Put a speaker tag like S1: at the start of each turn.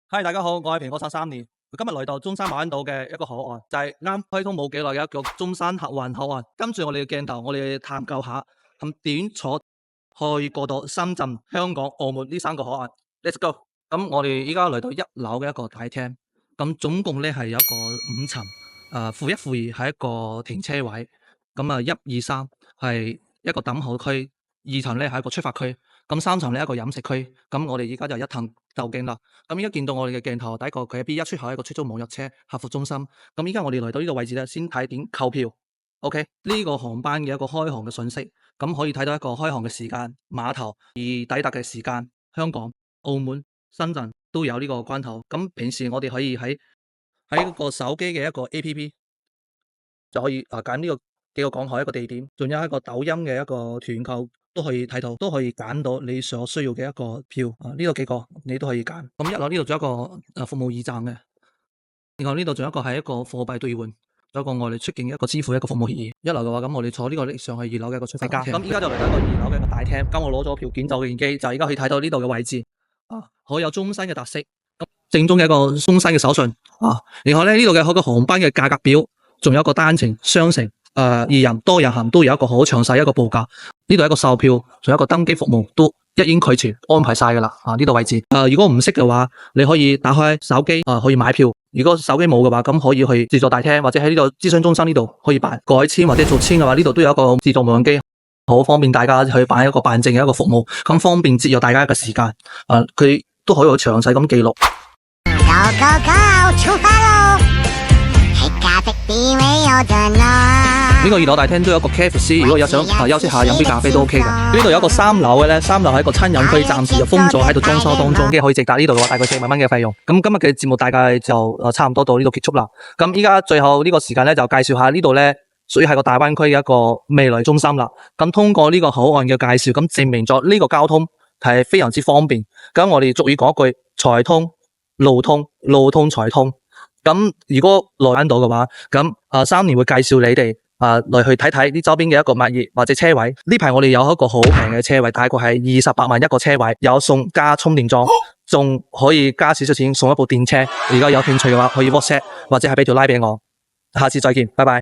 S1: 嗨，大家好，我係蘋果刷3年，今日來到中山馬灣島嘅一個口岸，就係啱開通冇幾耐嘅一個中山客運口岸。跟住我哋嘅鏡頭，我哋探究下咁點坐可以過到深圳、香港、澳門呢3個口岸。Let's go！咁我哋依家嚟到1樓嘅一個大廳，咁總共咧係有一個5層，負1負2係一個停車位，咁1、2、3係一個等候區，2層咧係一個出發區。咁3層呢一個飲食區，咁我哋而家就一探究竟啦。咁而家見到我哋嘅鏡頭，第一個佢喺 B1 出口一個出租網約車客服中心。咁而家我哋嚟到呢個位置咧，先睇點購票。OK，呢個航班嘅一個開航嘅信息，咁可以睇到一個開航嘅時間、碼頭而抵達嘅時間，香港、澳門、深圳都有呢個關頭。咁平時我哋可以喺個手機嘅一個 APP 就可以揀呢個幾個港口一個地點，仲有一個抖音嘅一個團購。都可以睇到，都可以揀到你所需要嘅一個票呢度幾個你都可以揀。咁1樓呢度仲有一個服務驛站嘅，然後呢度仲有一個係一個貨幣兌換，仲有一個我哋出境一個支付一個服務協議。1樓嘅話，咁我哋坐呢個上去2樓嘅一個出發廳。咁依家就嚟到一個2樓嘅一個大廳，咁我攞咗票件走嘅機，就而家可以睇到呢度嘅位置好有中山嘅特色。咁正宗嘅一個中山嘅手信然後咧呢度嘅嗰個航班嘅價格表，仲有一個單程、雙程。2人多人行都有一個好詳細一個報價，呢度一個售票，仲有一個登機服務都一應俱全安排晒噶啦呢度位置。如果唔識嘅話，你可以打開手機可以買票。如果手機冇嘅話，咁可以去自助大廳或者喺呢度諮詢中心呢度可以辦改簽或者續簽嘅話，呢度都有一個自助無人機，好方便大家去辦一個辦證嘅一個服務，咁方便節約大家一個時間。佢都可以好詳細咁記錄。
S2: 出發咯！咖啡店
S1: 呢個2樓大廳都有一個 KFC， 如果有想休息下飲杯咖啡都 OK 嘅。呢度有一個3樓嘅咧，3樓係一個親飲區，暫時就封咗喺度裝修當中，可以直達呢度嘅話，大概4萬蚊嘅費用。咁今日嘅節目大概就差唔多到呢度結束啦。咁依家最後呢個時間咧，就介紹下呢度咧，屬於係個大灣區嘅一個未來中心啦。咁通過呢個口岸嘅介紹，咁證明咗呢個交通係非常之方便。咁我哋俗語講一句，財通、路通、路通財通。咁如果來到嘅話，咁3年會介紹你哋嚟去睇睇呢周邊嘅一個物業或者車位。呢排我哋有一個好平嘅車位，大概係28萬一個車位，有送加充電樁，仲可以加少少錢送一部電車。如果有興趣嘅話，可以 WhatsApp 或者係俾條拉俾我。下次再見，拜拜。